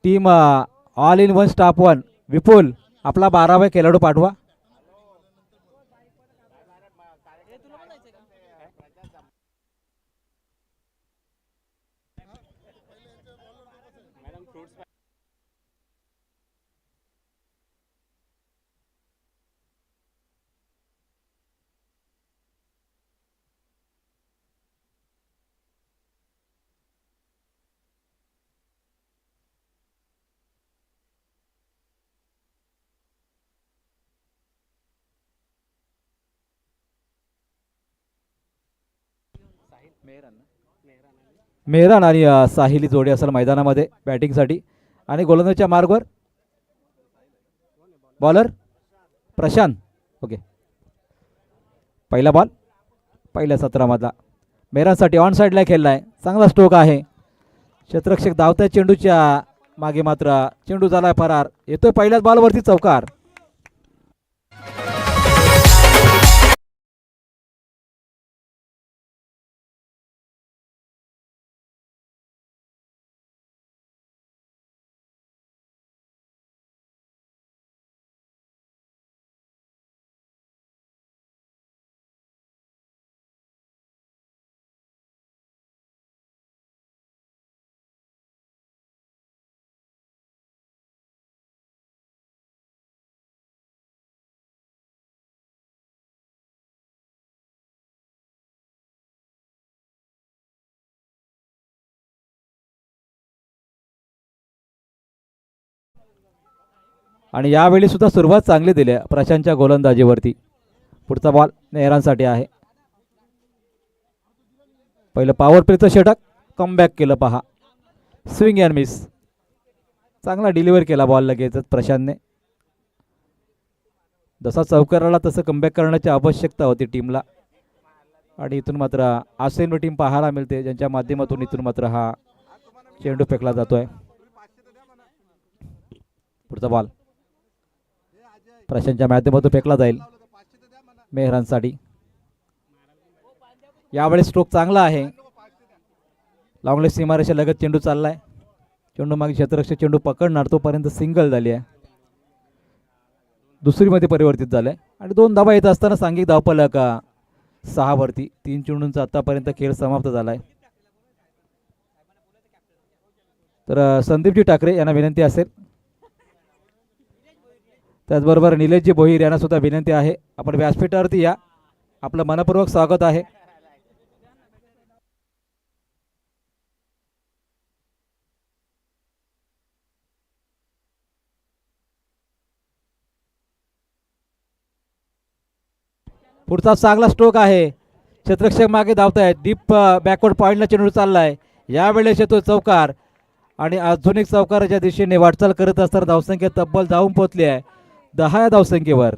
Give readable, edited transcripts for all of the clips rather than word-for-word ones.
Team all in one staff one Vipul आपला 12वा खेळाडू पाठवा. मेहरान आणि साहिली जोडी असेल मैदानामध्ये बॅटिंगसाठी. आणि गोलंदाजीच्या मार्गवर बॉलर प्रशांत. ओके, पहिला बॉल पहिल्या सत्रामधला मेहरानसाठी ऑन साईडला खेळलाय. चांगला स्ट्रोक आहे. क्षेत्ररक्षक धावत्या चेंडूच्या मागे मात्र चेंडू झालाय फरार. येतोय पहिल्याच बॉलवरती चौकार. आणि यावेळी सुद्धा सुरुवात चांगली दिली प्रशांतच्या गोलंदाजीवरती. पुढचा बॉल नेहरांसाठी आहे. पहिलं पॉवर प्लेचं षटक कमबॅक केलं पहा. Swing and miss. चांगला डिलिव्हर केला बॉल लगेच प्रशांतने. जसा चौकाराला तसं कमबॅक करण्याची आवश्यकता होती टीमला. आणि इथून मात्र आसेन टीम पाहायला मिळते ज्यांच्या माध्यमातून इथून मात्र हा चेंडू फेकला जातोय. पुढचा बॉल प्रशांतच्या माध्यमातून फेकला जाईल मेहरांसाठी. यावेळी स्ट्रोक चांगला आहे. लॉंगलेग सीमारेषा लगत चेंडू चाललाय. चेंडू मागे क्षेत्ररक्षक चेंडू पकडणार तोपर्यंत सिंगल झाली आहे. दुसरीमध्ये परिवर्तित झालंय. आणि 2 धावा येत असताना सांघिक धावफलक 6 वरती. 3 चेंडूंचा आतापर्यंत खेळ समाप्त झालाय. तर संदीपजी ठाकरे यांना विनंती असेल, त्याचबरोबर निलेशजी भोईर यांना सुद्धा विनंती आहे, आपण व्यासपीठावरती या. आपलं मनपूर्वक स्वागत आहे. पुढचा चांगला स्ट्रोक आहे. क्षेत्ररक्षक मागे धावतायत. डीप बॅकवर्ड पॉईंटला चेंडू चाललाय. यावेळेस येतो चौकार. आणि आधुनिक चौकाराच्या दिशेने वाटचाल करत असताना धावसंख्या तब्बल जाऊन पोहोचली आहे 10 या धावसंख्येवर.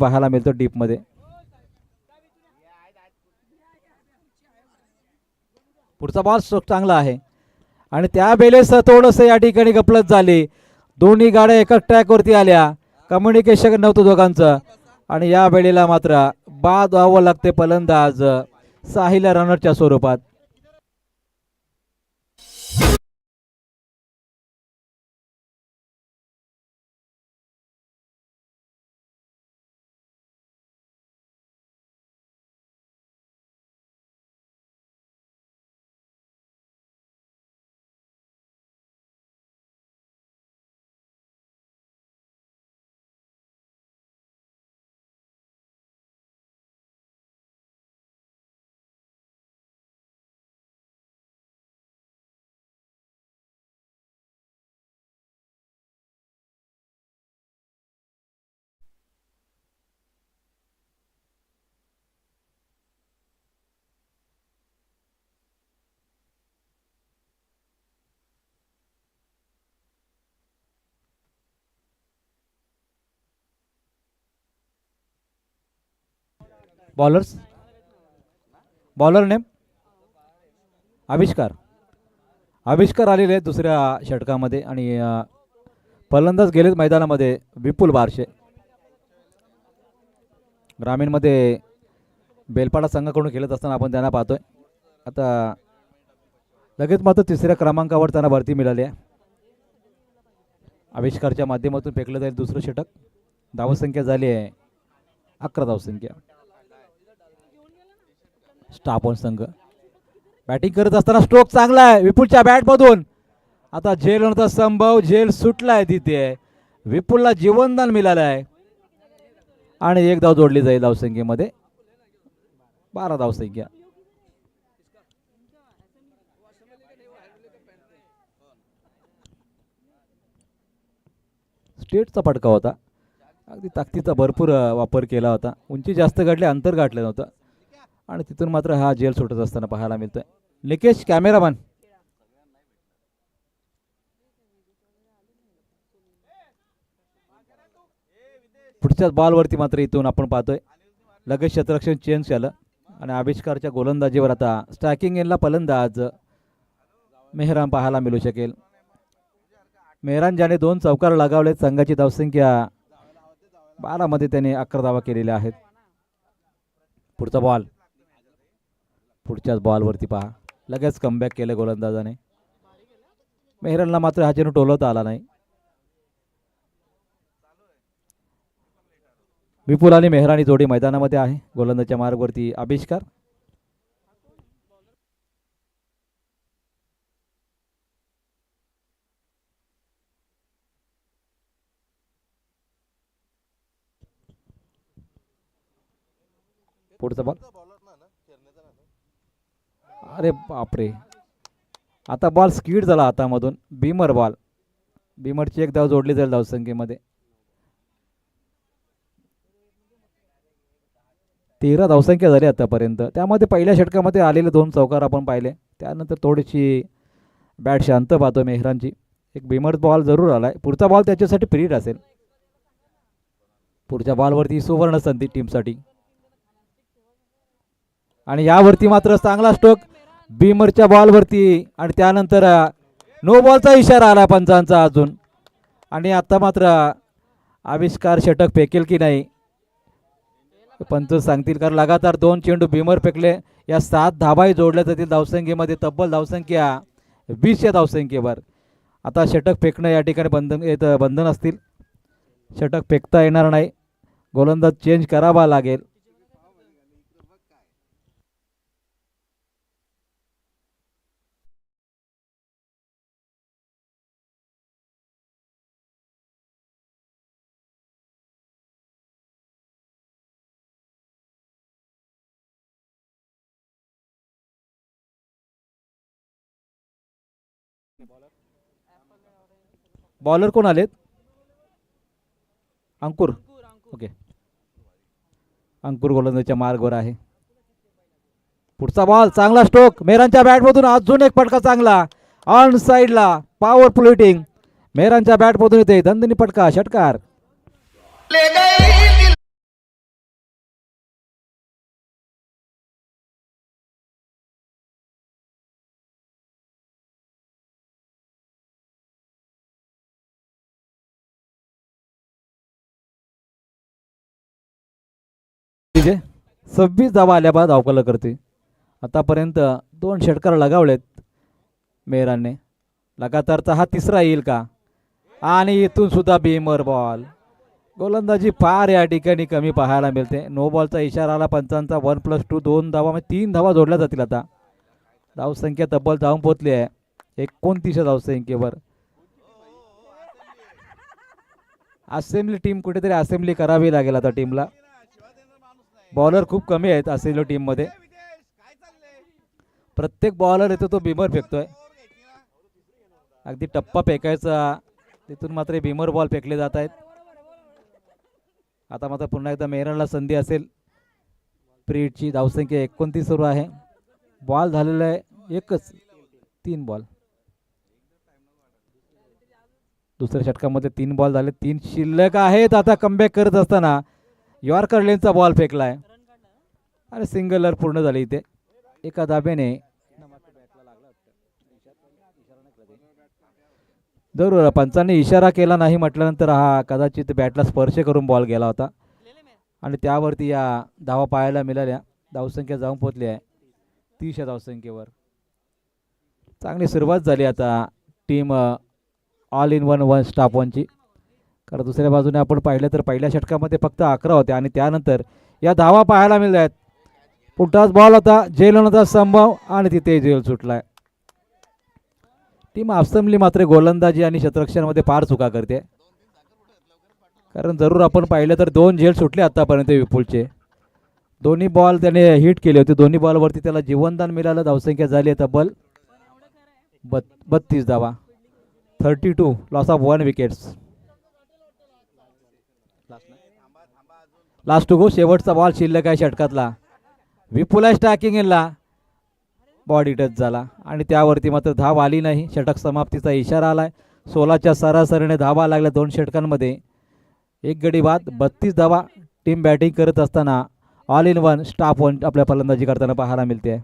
पाहायला मिळतो डीप मध्ये. पुढचा बॉल स्ट्रोक चांगला आहे. आणि त्या वेळेस थोडस या ठिकाणी गपलत झाली. दोन्ही गाड्या एकाच ट्रॅकवरती आल्या. कम्युनिकेशन नव्हतं दोघांचं. आणि या वेळेला मात्र बाद व्हावं लागते फलंदाज साहिल रनरच्या स्वरूपात. बॉलर्स बॉलर नेम आविष्कार आलेले आहेत दुसऱ्या षटकामध्ये आणि फलंदाज गेलेत मैदानामध्ये विपुल बारशे. ग्रामीणमध्ये बेलपाडा संघाकडून खेळत असताना आपण त्यांना पाहतोय. आता लगेच मात्र तिसऱ्या क्रमांकावर त्यांना भरती मिळाली आहे. आविष्कारच्या माध्यमातून फेकलं जाईल दुसरं षटक. धावसंख्या झाली आहे 11 धावसंख्या. स्टापॉन संघ बॅटिंग करत असताना स्ट्रोक चांगला आहे विपुलच्या बॅटमधून. आता झेल होण्याचा संभव, झेल सुटलाय तिथे. विपुलला जीवनदान मिळालं आहे आणि एक धाव जोडली जाईल धावसंख्येमध्ये 12 धावसंख्या. स्टेटचा फटका होता. अगदी ताकदीचा भरपूर वापर केला होता. उंची जास्त गाठली, अंतर गाठलं नव्हतं आणि तिथून मात्र हा झेल सुटत असताना पाहायला मिळतोय. निकेश कॅमेरामॅन पुढच्याच बॉलवरती मात्र इथून आपण पाहतोय लगेच क्षेत्ररक्षण चेंज झालं आणि आविष्कारच्या गोलंदाजीवर आता स्ट्रायकिंग एंडला फलंदाज मेहरान पाहायला मिळू शकेल. मेहरान ज्याने 2 चौकार लगावलेत. संघाची धावसंख्या 12 मध्ये त्याने 11 धावा केलेल्या आहेत. पुढचा बॉल पुढच्याच बॉलवरती पहा लगेच कमबॅक केलं गोलंदाजाने. मेहरानला मात्र हा चेंडू टोलवता आला नाही. विपुल आणि मेहरानी जोडी मैदानामध्ये आहे. गोलंदाजच्या मार्गवरती आविष्कार. पुढचा बॉल. अरे बापरे, आता बॉल स्कीड झाला हातामधून. Beamer ball. बीमरची एक धाव जोडली जाईल धावसंख्येमध्ये. 13 धावसंख्या झाली आतापर्यंत. त्यामध्ये पहिल्या षटकामध्ये आलेले 2 चौकार आपण पाहिले. त्यानंतर थोडीशी बॅट शांत पाहतो मेहरानची. एक बीमर बॉल जरूर आलाय. पुढचा बॉल त्याच्यासाठी फ्रीट असेल. पुढच्या बॉलवरती सुवर्ण संधी टीमसाठी आणि यावरती मात्र चांगला स्ट्रोक बीमरच्या बॉलवरती आणि त्यानंतर नो बॉलचा इशारा आला पंचांचा अजून. आणि आता मात्र आविष्कार षटक फेकेल की नाही पंच सांगतील, कारण लगातार 2 चेंडू बीमर फेकले. या 7 धावाही जोडल्या जातील धावसंख्येमध्ये. तब्बल धावसंख्या 20 या धावसंख्येवर. आता षटक फेकणं या ठिकाणी बंधन असतील. षटक फेकता येणार नाही. गोलंदाज चेंज करावा लागेल. बॉलर कोण आलेत? अंकुर. ओके, अंकुर गोलंदाजीच्या मार्गावर आहे. पुढचा बॉल चांगला स्ट्रोक मेहरानच्या बॅटमधून. अजून एक फटका चांगला ऑन साइडला. पॉवरफुल हिटिंग मेहरानच्या बॅटमधून येते. दणदणी फटका, षटकार. तिथे 26 धावा आल्या बाद अवकाल करते. आतापर्यंत 2 षटकार लगावलेत मेहरानने. लगातारचा हा तिसरा येईल का? आणि इथून सुद्धा बीमर बॉल. गोलंदाजी फार या ठिकाणी कमी पाहायला मिळते. नो बॉलचा इशारा आला पंचांचा. 1+2 2 धावा म्हणजे 3 धावा जोडल्या जातील. आता धावसंख्या तब्बल जाऊन पोहोचली आहे 29 धावसंख्येवर. असेंब्ली टीम कुठेतरी असेंब्ली करावी लागेल आता टीमला. बॉलर खूप कमी आहेत असेंब्ली टीम मध्ये. प्रत्येक बॉलर येतो तो बीमर फेकतोय. अगदी टप्पा फेकायचा, तिथून मात्र बीमर बॉल फेकले जात आहेत. आता मात्र पुन्हा एकदा मेहरानला संधी असेल. प्रीटची धावसंख्या 29 वर आहे. बॉल झालेला आहे एकच, 3 बॉल. दुसऱ्या षटकामध्ये 3 बॉल झाले, 3 शिल्लक आहेत. आता कमबॅक करत असताना यॉर्कर लेनचा बॉल फेकलाय. आणि सिंगलर पूर्ण झाली इथे एका धाब्याने. जरूर पंचांनी इशारा केला नाही म्हटल्यानंतर हा कदाचित बॅटला स्पर्श करून बॉल गेला होता आणि त्यावरती या धावा पाहायला मिळाल्या. धावसंख्या जाऊन पोहोचली आहे 30 या धावसंख्येवर. चांगली सुरुवात झाली आता team all in one staff वनची. कारण दुसऱ्या बाजूने आपण पाहिलं तर पहिल्या षटकामध्ये फक्त 11 होते आणि त्यानंतर या धावा पाहायला मिळत आहेत. पुढचाच बॉल होता, जेल होण्याचा संभव आणि तिथे जेल सुटलाय. टीम अफसमली मात्र गोलंदाजी आणि क्षेत्ररक्षणामध्ये फार चुका करते. कारण जरूर आपण पाहिलं तर 2 झेल सुटले आतापर्यंत विपुलचे. दोन्ही बॉल त्याने हिट केले होते. दोन्ही बॉलवरती त्याला जीवनदान मिळालं. धावसंख्या झाली आहे तब्बल 32 धावा. 32 loss of 1 wickets. Last to go. शेवटचा बॉल शिल्लक आहे षटकातला. विपुल स्टॅकिंगला बॉडी टच झाला आणि त्यावरती मात्र धाव आली नाही. षटक समाप्तीचा इशारा आलाय. 16च्या सरासरीने धावा लागल्या 2 षटकांमध्ये. एक गडी बाद 32 धावा. टीम बॅटिंग करत असताना all in one staff one आपल्या फलंदाजी करताना पाहायला मिळते.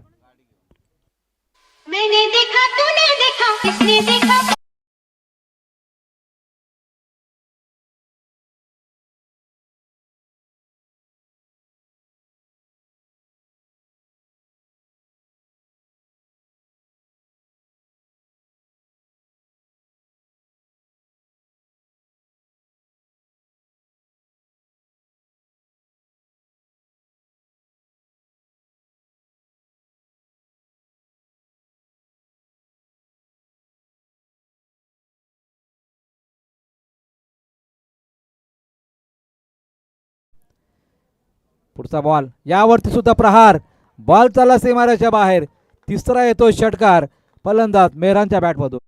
पुढचा बॉल यावरती सुद्धा प्रहार. बॉल चालला सीमारेषेच्या बाहेर. तिसरा येतो षटकार फलंदाज मेहरांच्या बॅटमधून.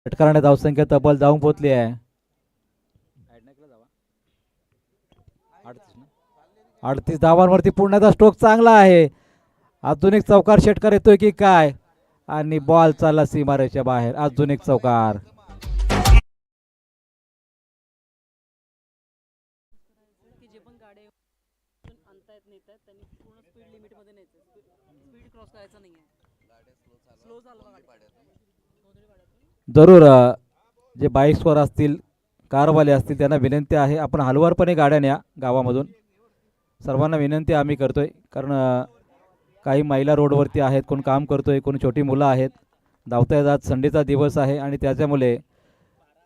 षटकाराने धावसंख्या तब्बल जाऊन पोहोचली आहे 38 धावांवरती. पुण्याचा स्ट्रोक चांगला आहे. अजून एक चौकार षटकार येतोय की काय आणि बॉल चालला सीमारेषेच्या बाहेर. अजून एक चौकार. जरूर जे बाईक्सवर असतील कारवाले असतील त्यांना विनंती आहे आपण हलवारपणे गाड्या न्या गावामधून. सर्वांना विनंती आम्ही करतोय कारण काही महिला रोडवरती आहेत, कोण काम करतोय, कोण छोटी मुलं आहेत. धावता येतात, संडेचा दिवस आहे आणि त्याच्यामुळे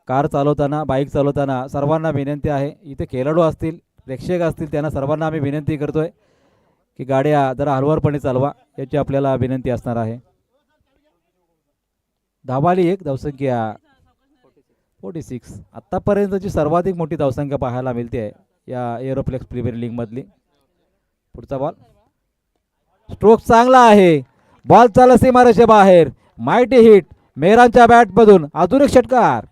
कार चालवताना बाईक चालवताना सर्वांना विनंती आहे. इथे खेळाडू असतील प्रेक्षक असतील त्यांना सर्वांना आम्ही विनंती करतोय की गाड्या जरा हलवारपणे चालवा याची आपल्याला विनंती असणार आहे. धावाली एक धावसंख्या 46. आत्तापर्यंतची सर्वाधिक मोठी धावसंख्या पाहायला मिळते आहे या एरोप्लेक्स प्रीमियर लीगमधली. पुढचा बॉल स्ट्रोक चांगला आहे. बॉल चालला सीमारेषेच्या बाहेर. माइटी हिट मेहरांच्या बॅटमधून. अजून एक षटकार.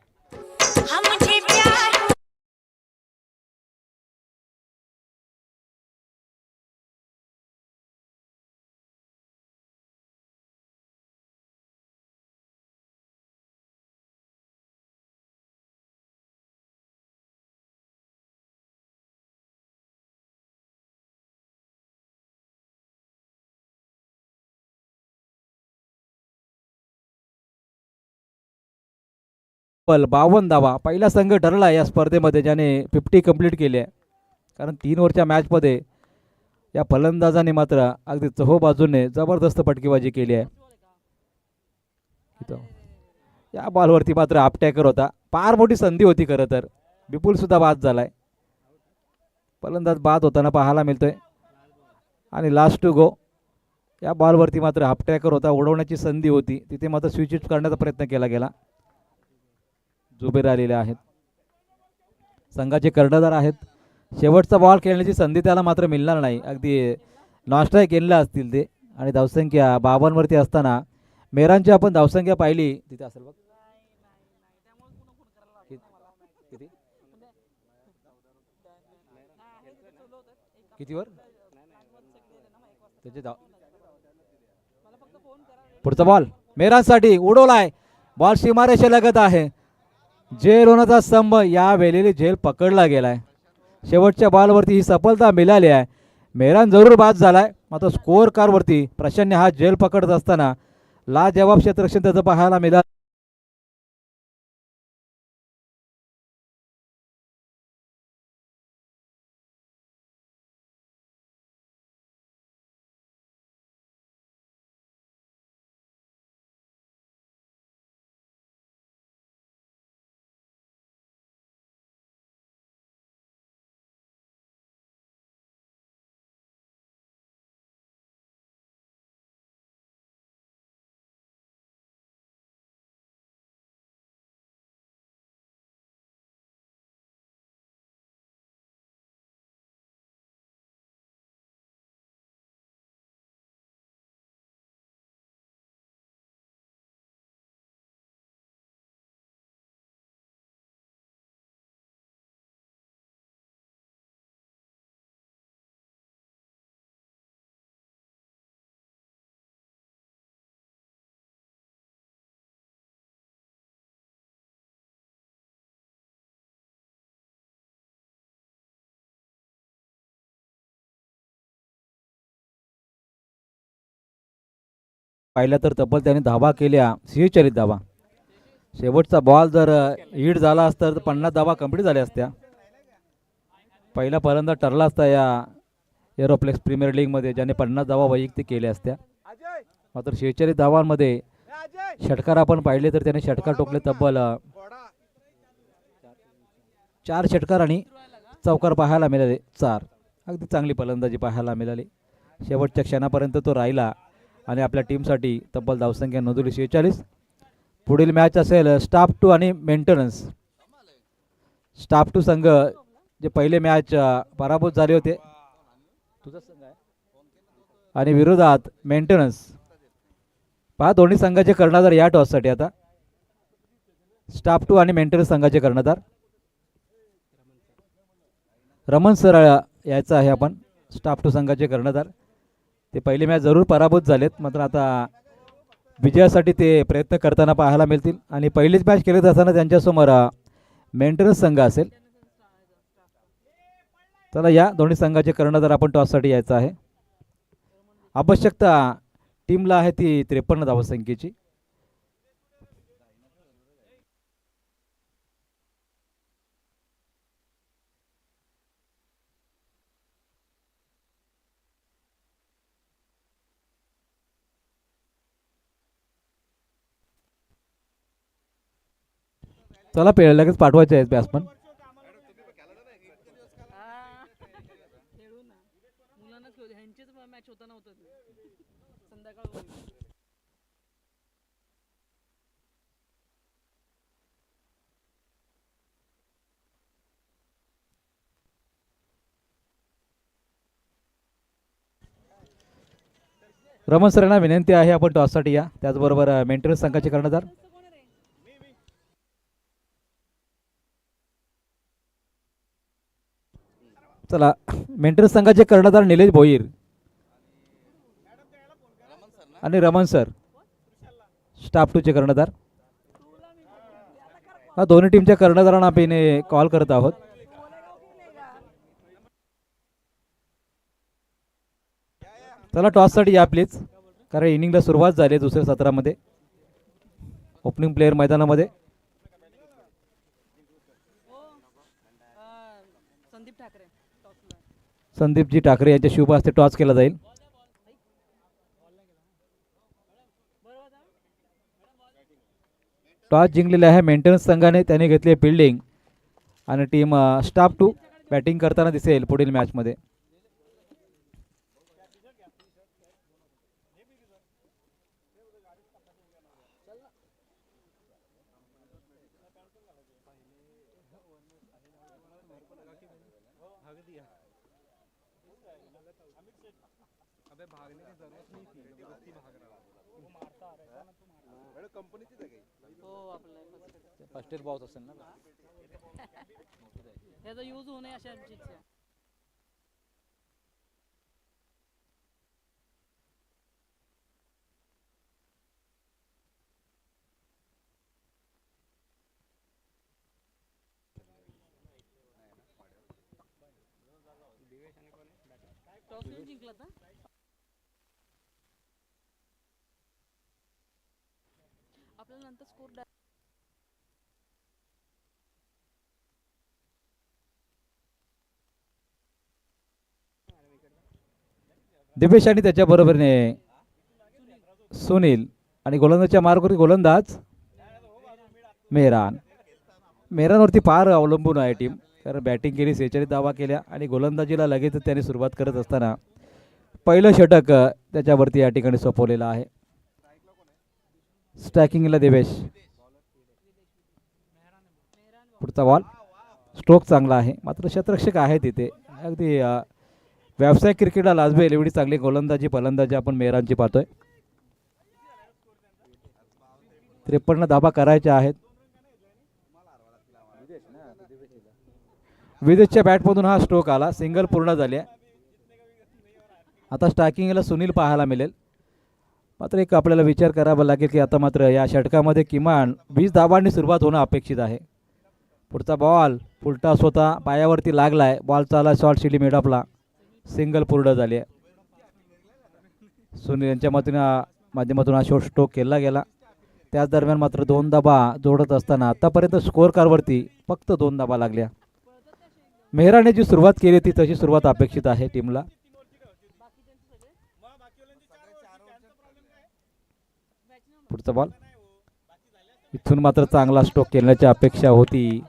बल 52 धावा. पहिला संघ ठरला या स्पर्धेमध्ये ज्याने 50 कंप्लीट केले आहे. कारण 3 ओव्हरच्या मॅचमध्ये या फलंदाजाने मात्र अगदी चहो बाजूने जबरदस्त फटकेबाजी केली आहे. या बॉलवरती मात्र अपटॅकर होता. फार मोठी संधी होती खरं तर. विपुल सुद्धा बाद झालाय. फलंदाज बाद होताना पाहायला मिळतोय आणि लास्ट टू गो. या बॉलवरती मात्र अपटॅकर होता. उडवण्याची संधी होती तिथे मात्र स्विच इट करण्याचा प्रयत्न केला गेला. जुबेर आलेले आहेत, संघाचे कर्णधार आहेत. शेवटचा बॉल खेळण्याची संधी त्याला मात्र मिळणार नाही. अगदी नॉस्ट्राईक केलेला असतील ते. आणि धावसंख्या 52 वरती असताना मेहरांची आपण धावसंख्या पाहिली तिथे असेल बघ कितीवर त्याचे पुढचा बॉल मेहरांसाठी उडवलाय. बॉल सीमारेषे लगत आहे. झेल होण्याचा स्तंभ या वेळेला झेल पकडला गेलाय. शेवटच्या बॉलवरती ही सफलता मिळाली आहे. मेहरान जरूर बाद झालाय. मात्र स्कोअर कारवरती प्रशांतने हा झेल पकडत असताना लाजवाब क्षेत्ररक्षण त्याचं पाहायला मिळालं. पाहिलं तर तब्बल त्याने धावा केल्या, सिंहचरित धावा. शेवटचा बॉल जर हिट झाला असता तर 50 धावा कंप्लीट झाल्या असत्या. पहिला फलंदाज ठरला असता या एरोप्लेक्स प्रीमियर लीगमध्ये, ज्याने 50 धावा वैयक्तिक केल्या असत्या. मात्र सिंहचरित धावांमध्ये षटकार आपण पाहिले तर त्याने षटकार टोकले तब्बल 4 षटकार आणि चौकार पाहायला मिळाले 4. अगदी चांगली फलंदाजी पाहायला मिळाली. शेवटच्या क्षणापर्यंत तो राहिला आणि आपल्या टीमसाठी तब्बल धावसंख्या नोंदवली 46. पुढील मॅच असेल स्टाफ 2 आणि मेंटेनन्स. स्टाफ 2 संघ जे पहिले मॅच पराभूत झाले होते तुझा संघ आहे, आणि विरोधात मेंटेनन्स. पहा दोन्ही संघाचे कर्णधार या टॉससाठी. आता स्टाफ 2 आणि मेंटेनन्स संघाचे कर्णधार रमन सर यायचा आहे. आपण स्टाफ 2 संघाचे कर्णधार. ते पहिले मॅच जरूर पराभूत झालेत, मात्र आता विजयासाठी ते प्रयत्न करताना पाहायला मिळतील. आणि पहिलीच मॅच खेळत असताना त्यांच्यासमोर मेंटेनन्स संघ असेल. चला या दोन्ही संघाचे कर्णधार आपण टॉससाठी यायचं आहे. आवश्यकता टीमला आहे ती 53 धावसंख्येची. चला लगेच पाठवायचे आहेत बॅट्समन. रमन सरांना विनंती आहे आपण टॉससाठी या. त्याचबरोबर मेंटेनन्स संघाचे कर्णधार चला मेंटेनन्स संघाचे कर्णधार निलेश भोईर आणि रमन सर स्टाफ 2 चे कर्णधार. हा दोन्ही टीमच्या कर्णधारांना आपण कॉल करत आहोत. चला टॉससाठी या प्लीज, कारण इनिंगला सुरुवात झाली दुसऱ्या सत्रामध्ये. ओपनिंग प्लेयर मैदानामध्ये संदीपजी ठाकरे यांच्या शुभ हस्ते टॉस केला जाईल. टॉस जिंकलेले आहे मेंटेनन्स संघाने. त्याने घेतली फिल्डिंग आणि टीम स्टाफ 2 बॅटिंग करताना दिसेल पुढील मॅचमध्ये. फर्स्ट एड बॉक्स असेल ना, याचा यूज होणे अशा चीजचा. दिपेश आणि त्याच्या बरोबरीने सुनील आणि गोलंदाजच्या मार्गावरती गोलंदाज मेहरानवरती फार अवलंबून आहे टीम. कारण बॅटिंग केली, सेंचुरी दावा केल्या आणि गोलंदाजीला लगेच त्यांनी सुरुवात करत असताना पहिलं षटक त्याच्यावरती या ठिकाणी सोपवलेलं आहे. स्ट्रायकिंगला देवेश. पुढचा बॉल. स्ट्रोक चांगला आहे, मात्र शतरक्षक आहे तिथे. अगदी व्यावसायिक क्रिकेटला लाजवेल एवढी चांगली गोलंदाजी फलंदाजी आपण मेहरानची पाहतोय. 53 धाबा करायच्या आहेत. विदेशच्या बॅटमधून हा स्ट्रोक आला, सिंगल पूर्ण झाली आहे. आता स्ट्रायकिंगला सुनील पाहायला मिळेल. मात्र एक आपल्याला विचार करावा लागेल की आता मात्र या षटकामध्ये किमान 20 धाबांनी सुरुवात होणं अपेक्षित आहे. पुढचा बॉल फुलटा स्वतः पायावरती लागलाय. बॉलचा आला शॉर्ट शिडी मिडअपला, सिंगल पूर्ण झाली आहे. सुनील यांच्या माध्यमातून हा शॉर्ट स्ट्रोक केला गेला. त्याच दरम्यान मात्र 2 धाबा जोडत असताना आतापर्यंत स्कोअर कार्डवरती फक्त 2 धाबा लागल्या. मेहराने जी सुरुवात केली ती तशी सुरुवात अपेक्षित आहे टीमला. पुढचा बॉल. इथून मात्र चांगला स्ट्रोक खेळण्याची अपेक्षा होती.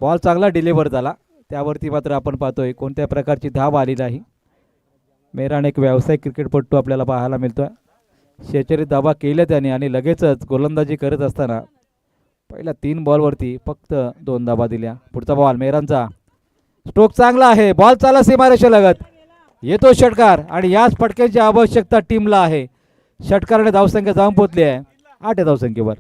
बॉल चांगला डिलिव्हर झाला, त्यावरती मात्र आपण पाहतोय कोणत्या प्रकारची धाव आली नाही. मेहरान एक व्यावसायिक क्रिकेटपटू आपल्याला पाहायला मिळतोय. शेचरी धावा केल्या त्याने आणि लगेचच गोलंदाजी करत असताना पहिल्या 3 बॉलवरती फक्त 2 धावा दिल्या. पुढचा बॉल मेहरानचा. स्ट्रोक चांगला आहे, बॉल चाला सीमारेषा लगत येतो षटकार आणि याच फटक्यांची आवश्यकता टीमला आहे. षटकाराने धावसंख्या जाऊन पोहोचली आहे 8 धावसंख्येवर.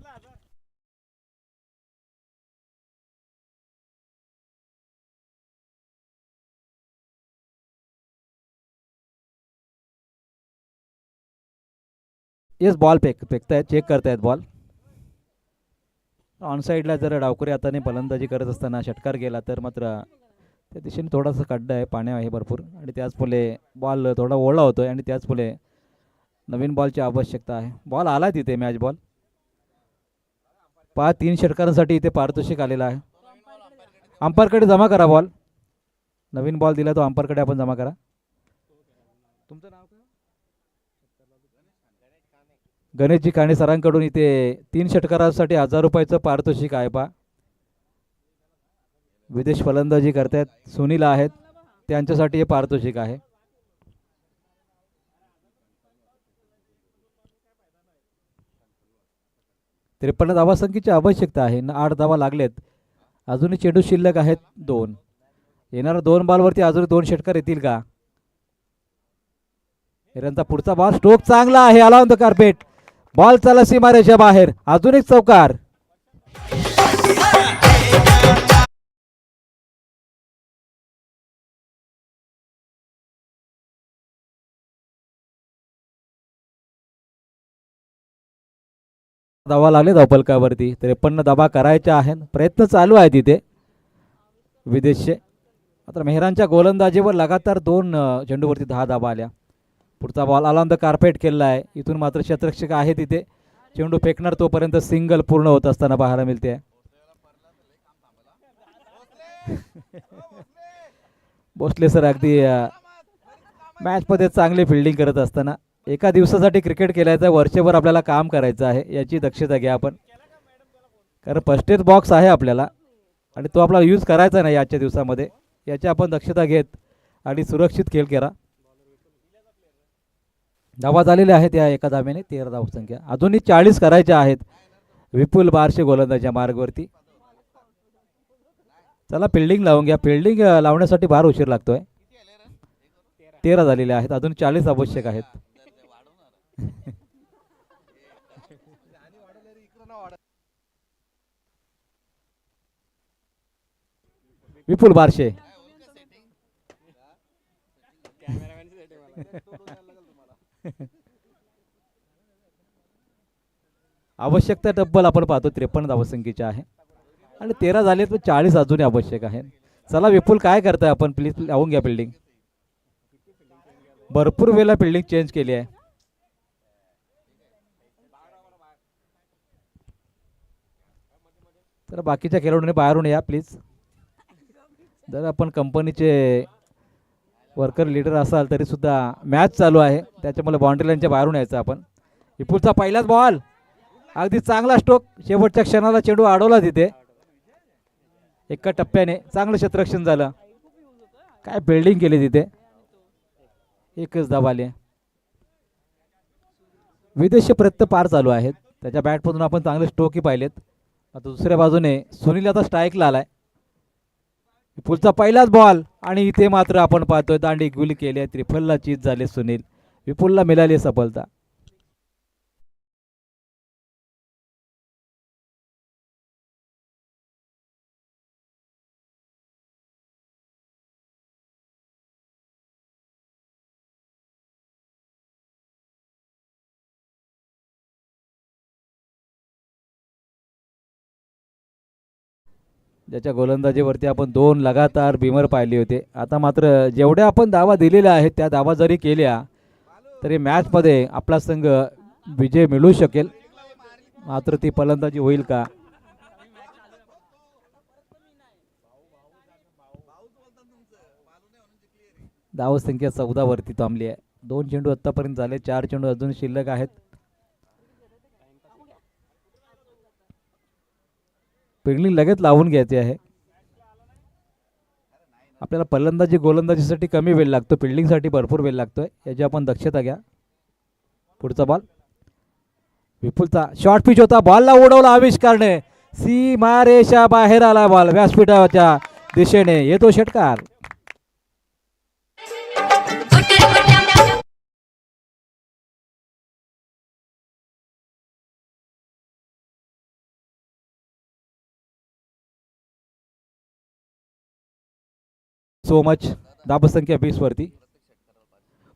येस, बॉल फेकतायत, चेक करतायत बॉल. ऑन साईडला जर डावकरी हाताने फलंदाजी करत असताना षटकार गेला तर मात्र त्या दिशेने थोडासा खड्डा आहे, पाणी आहे भरपूर आणि त्याचमुळे बॉल थोडा ओला होतोय आणि त्याचमुळे नवीन बॉलची आवश्यकता आहे. बॉल आला तिथे, मॅच बॉल. 3 षटकारांसाठी इथे पारितोषिक आलेला आहे. अंपायरकडे जमा करा बॉल. नवीन बॉल दिला तो अंपायरकडे आपण जमा करा. तुमचं नाव काय? गणेशजी काणे सरांकडून इथे 3 षटकारांसाठी 1000 रुपयाचं पारितोषिक आहे. विदेश फलंदाजी करतायत सुनील आहेत, त्यांच्यासाठी हे पारितोषिक आहे. त्रेपन्न धावासंख्येची आवश्यकता आहे. 8 धावा लागलेत, अजूनही चेंडू शिल्लक आहेत 2. येणाऱ्या 2 बॉलवरती अजून 2 षटकार येतील का? यांचा पुढचा बॉल. स्ट्रोक चांगला आहे, आला ऑन द कार्पेट. बॉल चाला सीमारेषा बाहेर, अजून एक चौकार. धावा लागले धावफलकावरती. 53 धावा करायच्या आहेत, प्रयत्न चालू आहे तिथे विदेशचे. मात्र मेहरानच्या गोलंदाजीवर लगातार 2 चेंडूवरती 10 धावा आल्या. पुढचा बॉल आला ऑन द कार्पेट केला आहे. इथून मात्र शतरक्षक आहे तिथे, चेंडू फेकणार तोपर्यंत सिंगल पूर्ण होत असताना पाहायला मिळते. भोसले सर अगदी मॅचमध्ये चांगली फिल्डिंग करत असताना. एका दिवसासाठी क्रिकेट खेळायचं, वर्षभर आपल्याला काम करायचं आहे, याची दक्षता घ्या आपण. कारण फर्स्ट एज बॉक्स आहे आपल्याला आणि तो आपल्याला यूज करायचा नाही आजच्या दिवसामध्ये. याची आपण दक्षता घेत आणि सुरक्षित खेळ करा. धावा झालेल्या आहेत या एका धावेने 13 धावसंख्या. अजूनही 40 करायच्या आहेत. विपुल बारशे गोलंदाजीच्या मार्गावरती. चला फिल्डिंग लावून घ्या. फिल्डिंग लावण्यासाठी फार उशीर लागतोय. 13 झालेले आहेत, अजून 40 आवश्यक आहेत. विपुल बारशे. आवश्यकता डब्बल आपण पाहतो 53 धावसंख्येची आहे आणि 13 झाले तर 40 अजूनही आवश्यक आहे. चला विपुल काय करताय आपण, प्लीज लावून घ्या फिल्डिंग. भरपूर वेळेला फिल्डिंग चेंज केली आहे. तर बाकीच्या खेळाडूंनी बाहेरून या प्लीज. जर आपण कंपनीचे वर्कर लीडर असाल तरी सुद्धा मॅच चालू आहे, त्याच्यामुळे बाउंड्री लाईनच्या बाहेरून यायचं आपण. विपुलचा पहिलाच बॉल, अगदी चांगला स्ट्रोक, शेवटच्या क्षणाला चेंडू अडवला तिथे. एका टप्प्याने चांगलं क्षेत्ररक्षण झालं. काय बिल्डिंग केली तिथे, एकच धाव आली. विदेशी प्रयत्न पार चालू आहेत त्याच्या बॅटमधून, आपण चांगले स्ट्रोकही पाहिलेत. आता दुसऱ्या बाजूने सुनील आता स्ट्राईकला आलाय. विपुलचा पहिलाच बॉल आणि इथे मात्र आपण पाहतोय दांडी गुल केली आहे, त्रिफलला चीज झाले सुनील. विपुलला मिळाली सफलता. ज्याच्या गोलंदाजीवरती आपण 2 लगातार बिमर पाहिले होते. आता मात्र जेवढ्या आपण धावा दिलेल्या आहेत त्या धावा जरी केल्या तरी मॅचमध्ये आपला संघ विजय मिळू शकेल. मात्र ती फलंदाजी होईल का? धावसंख्या 14 वरती थांबली आहे. 2 चेंडू आतापर्यंत झाले, 4 चेंडू अजून शिल्लक आहेत. फिल्डिंग लगेच लावून घ्यायची आहे आपल्याला. फलंदाजी गोलंदाजीसाठी कमी वेळ लागतो, फिल्डिंगसाठी भरपूर वेळ लागतोय, याची आपण दक्षता घ्या. पुढचा बॉल विपुलचा शॉर्ट पिच होता, बॉलला उडवला आविष्कारने, सीमारेषा बाहेर आला बॉल, व्यासपीठाच्या दिशेने येतो षटकार. So much. धाबसंख्या 20 वरती.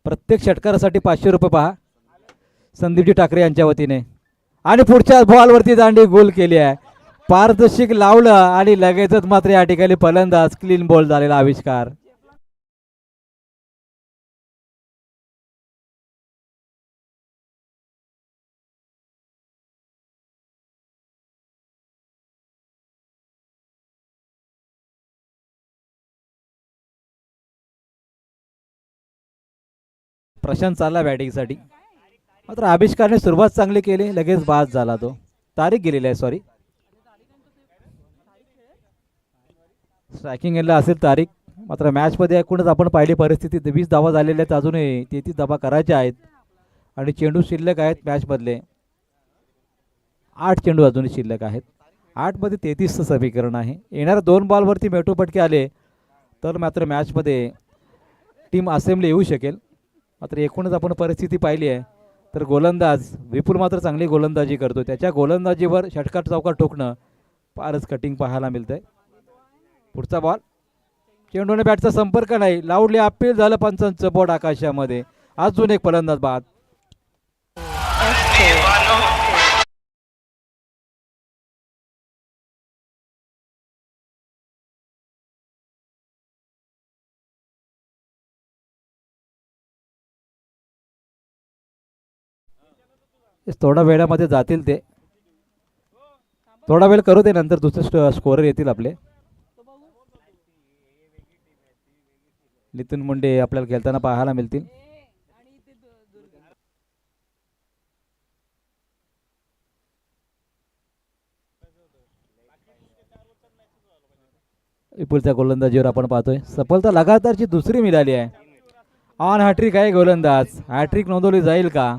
प्रत्येक षटकारासाठी 500 रुपये पहा संदीपजी ठाकरे यांच्या वतीने. आणि पुढच्या बॉलवरती दांडी गोल केली आहे, पारदर्शक लावलं आणि लगेचच मात्र या ठिकाणी फलंदाज क्लीन बॉल झालेला आविष्कार. प्रशांत चालला बॅटिंगसाठी, मात्र आविष्कारने सुरुवात चांगली केली, लगेच बाद झाला तो. तारीख गेलेली आहे, सॉरी स्ट्रायकिंग एंडला असेल तारीख. मात्र मॅचमध्ये एकूणच आपण पाहिली परिस्थिती, 20 धावा झालेल्या आहेत, अजूनही 33 धावा करायच्या आहेत आणि चेंडू शिल्लक आहेत मॅचमधले 8 चेंडू अजून शिल्लक आहेत. 8 मध्ये 33चं समीकरण आहे. येणाऱ्या 2 बॉलवरती मेटोपटके आले तर मात्र मॅचमध्ये टीम असेंब्ली येऊ शकेल. मात्र एकूणच आपण परिस्थिती पाहिली आहे तर गोलंदाज विपुल मात्र चांगली गोलंदाजी करतो, त्याच्या गोलंदाजीवर षटकार चौकार ठोकणं फारच कटिंग पाहायला मिळतंय. पुढचा बॉल, चेंडूने बॅटचा संपर्क नाही, लावली अपील झालं पंचांचं बोट आकाशामध्ये. अजून एक फलंदाज बाद. थोडा वेळामध्ये जातील ते, थोडा वेळ करू दे, नंतर दुसरे स्कोरर येतील आपले. नितीन मुंडे आपल्याला खेळताना पाहायला मिळतील. विपुलच्या गोलंदाजीवर आपण पाहतोय सफलता लगातारची दुसरी मिळाली आहे. ऑन हॅट्रिक आहे गोलंदाज, हॅट्रिक नोंदवली जाईल का?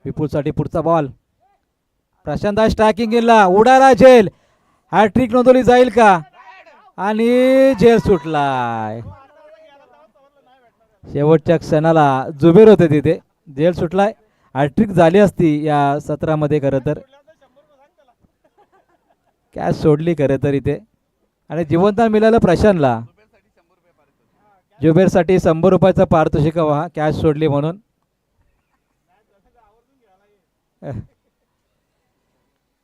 विपुलसाठी पुढचा बॉल, प्रशांत स्ट्रायकिंग गेला, उडाला झेल, हॅट्रिक नोंदवली जाईल का? आणि झेल सुटलाय. शेवटच्या क्षणाला जुबेर होते तिथे, झेल सुटलाय. हॅट्रिक झाली असती या सत्रामध्ये खरं तर, कॅच सोडली खरं तर इथे आणि जिवंतदान मिळालं प्रशांतला. जुबेरसाठी 100 रुपयाचा पारितोषिक व्हा, कॅच सोडली म्हणून.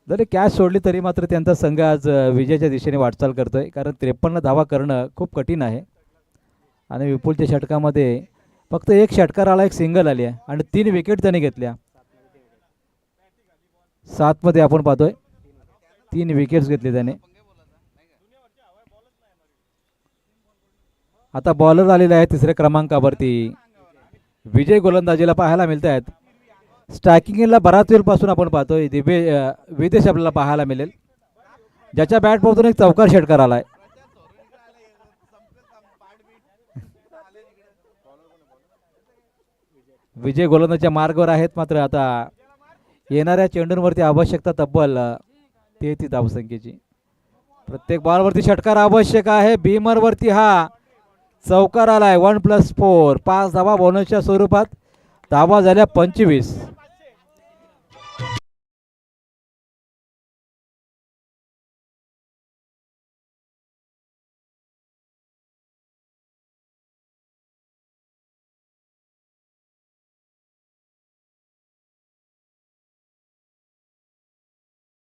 जरी कॅच सोडली तरी मात्र त्यांचा संघ आज विजयाच्या दिशेने वाटचाल करतोय, कारण 53 धावा करणं खूप कठीण आहे आणि विपुलच्या षटकामध्ये फक्त एक षटकार आला, एक सिंगल आली आहे आणि 3 विकेट त्याने घेतल्या. 7 मध्ये आपण पाहतोय 3 विकेट्स घेतले त्याने. आता बॉलर आलेले आहे तिसऱ्या क्रमांकावरती. विजय गोलंदाजीला पाहायला मिळत आहेत. स्ट्रायकिंगला बराच वेळपासून आपण पाहतोय विदेश आपल्याला पाहायला मिळेल, ज्याच्या बॅटमधून एक चौकार षटकार आलाय. विजय गोलंदाजीच्या मार्गावर आहेत, मात्र आता येणाऱ्या चेंडूंवरती आवश्यकता तब्बल 33 धावसंख्येची. प्रत्येक बॉलवरती षटकार आवश्यक आहे. बीमरवरती हा चौकार आलाय. 1+4 5 धावा बोनसच्या स्वरूपात. धावा झाल्या 25.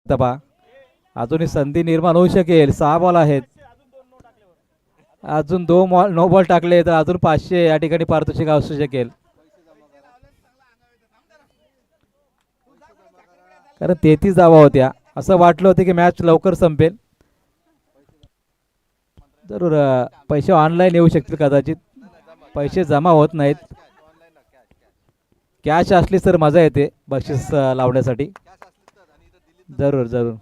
दबा अजूनही संधी निर्माण होऊ शकेल. 6 बॉल आहेत, अजून 2 नो बॉल टाकले तर अजून 500 या ठिकाणी पारितोषिक असू शकेल, कारण 33 धावा होत्या. असं वाटलं होतं की मॅच लवकर संपेल. जरूर पैसे ऑनलाईन येऊ शकतील, कदाचित पैसे जमा होत नाहीत. कॅश असली तर मजा येते बक्षीस लावण्यासाठी. जरूर जरूर.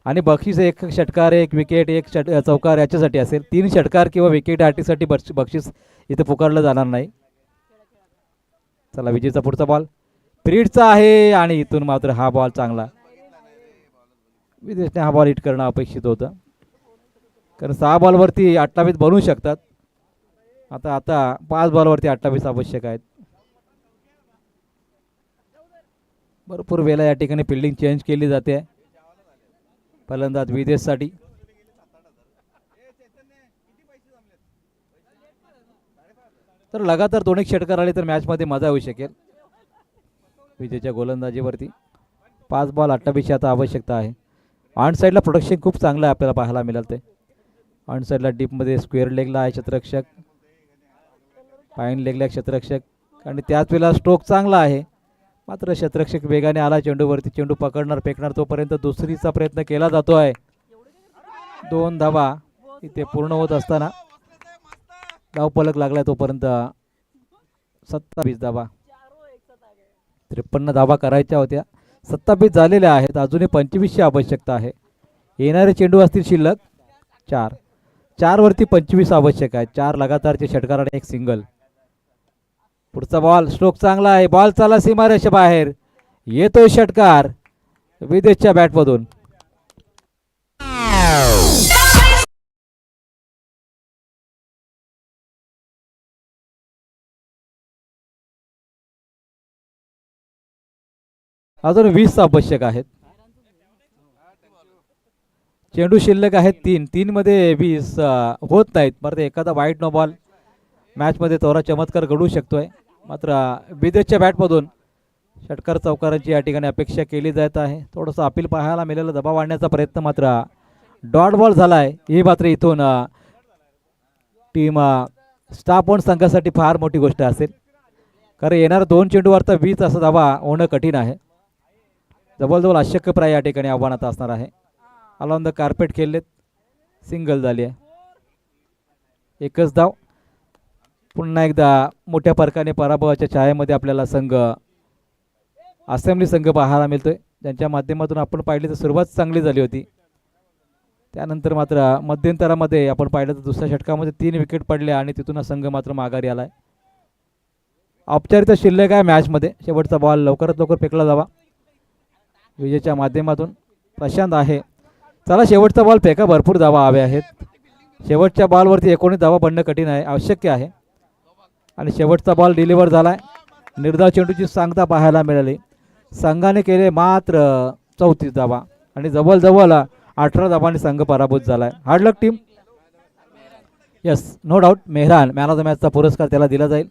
आणि बक्षीस एक षटकार, एक विकेट, एक चौकार याच्यासाठी असेल. 3 षटकार किंवा विकेट आटीसाठी बक्षीस इथे पुकारलं जाणार नाही. चला, विजयचा पुढचा बॉल फ्रीडचा आहे आणि इथून मात्र हा बॉल चांगला. विदेशने हा बॉल हिट करणं अपेक्षित होतं, कारण 6 बॉलवरती 28 बनवू शकतात. आता 5 बॉलवरती 28 आवश्यक आहेत. भरपूर वेळा या ठिकाणी फिल्डिंग चेंज केली जाते फलंदाज विदेशसाठी. तर लगातार 2 षटकार आले तर मॅचमध्ये मजा येऊ शकेल. विजयच्या गोलंदाजीवरती 5 बॉल 28 आता आवश्यकता आहे. ऑन साईडला प्रोडक्शन खूप चांगलं आहे, आपल्याला पाहायला मिळालं. ते ऑन साईडला डीपमध्ये स्क्वेअर लेगला आहे क्षेत्ररक्षक, फाईन लेगला क्षेत्ररक्षक आणि त्याच वेळेला स्ट्रोक चांगला आहे. मात्र क्षेत्ररक्षक वेगाने आला चेंडूवरती. चेंडू पकडणार, फेकणार, तोपर्यंत दुसरीचा प्रयत्न केला जातो आहे. 2 धावा इथे पूर्ण होत असताना धावफलक लागला, तोपर्यंत 27 धावा. 53 धावा करायच्या होत्या, 27 झालेल्या आहेत. अजूनही 25ची आवश्यकता आहे. येणारे चेंडू असतील शिल्लक 4 वरती 25 आवश्यक आहे. 4 लगातारचे षटकार आणि एक सिंगल. पुढचा बॉल स्ट्रोक चांगला आहे. बॉल चाला सीमारेषे बाहेर, येतोय षटकार विदेशच्या बॅटमधून. अजून 20 आवश्यक आहेत. चेंडू शिल्लक आहेत 3 मध्ये 20 होत नाहीत. बरं, एखादा वाईट नो बॉल मॅचमध्ये थोडा चमत्कार घडू शकतोय. मात्र विदेशच्या बॅटमधून षटकार चौकारांची या ठिकाणी अपेक्षा केली जात आहे. थोडंसं अपील पाहायला मिळालं, दबाव आणण्याचा प्रयत्न, मात्र डॉट बॉल झालाय. ही मात्र इथून टीम स्टाफ संघासाठी फार मोठी गोष्ट असेल, कारण येणार 2 चेंडूवर 20 असा धावा होणं कठीण आहे. जवळजवळ अशक्यप्राय या ठिकाणी आव्हानात असणार आहे. अलॉन द कार्पेट खेळलेत, सिंगल झाली आहे. एकच धाव. पुन्हा एकदा मोठ्या फरकाने पराभवाच्या छायेमध्ये आपल्याला संघ असेंब्ली संघ पाहायला मिळतोय, ज्यांच्या माध्यमातून आपण पाहिली तर सुरुवात चांगली झाली होती. त्यानंतर मात्र मध्यंतरामध्ये आपण पाहिलं तर दुसऱ्या षटकामध्ये 3 विकेट पडल्या आणि तिथून संघ मात्र माघारी आलाय. औपचारिकता शिल्लक आहे मॅचमध्ये. शेवटचा बॉल लवकरात लवकर फेकला जावा विजयच्या माध्यमातून. प्रशांत आहे. चला, शेवटचा बॉल फेका, भरपूर धावा हव्या आहेत. शेवटच्या बॉलवरती 19 धावा बनणं कठीण आहे, आवश्यक आहे. आणि शेवटचा बॉल डिलिव्हर झालाय. निर्धाव चेंडूची सांगता पाहायला मिळाली. संघाने केले मात्र 34 धावा आणि जवळजवळ 18 धावांनी संघ पराभूत झालाय. Hard luck team. Yes, no doubt. Mehran man of the मॅचचा पुरस्कार त्याला दिला जाईल.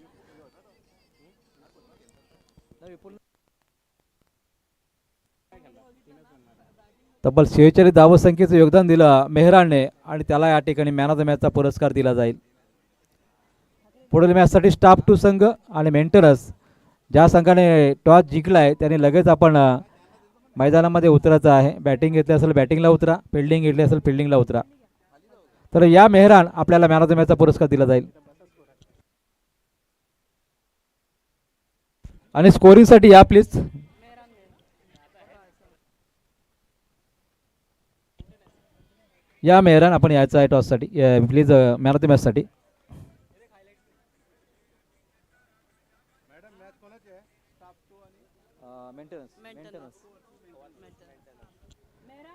तब्बल 46 धावसंख्येचं योगदान दिलं मेहरानने आणि त्याला या ठिकाणी मॅन ऑफ द मॅचचा पुरस्कार दिला जाईल. पुढील मॅचसाठी स्टाफ टू संघ आणि मेंटेनन्स. ज्या संघाने टॉस जिंकला आहे त्याने लगेच आपण मैदानामध्ये उतरायचं आहे. बॅटिंग घेतली असेल बॅटिंगला उतरा, फिल्डिंग घेतली असेल फिल्डिंगला उतरा. तर या मेहरान आपल्याला मॅन ऑफ द मॅचचा पुरस्कार दिला जाईल. आणि स्कोरिंगसाठी या प्लीज. या मेहरान आपण यायचं आहे टॉससाठी प्लीज मॅन ऑफ द मॅचसाठी.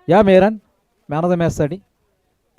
या मेहरान मॅन ऑफ द मॅचसाठी.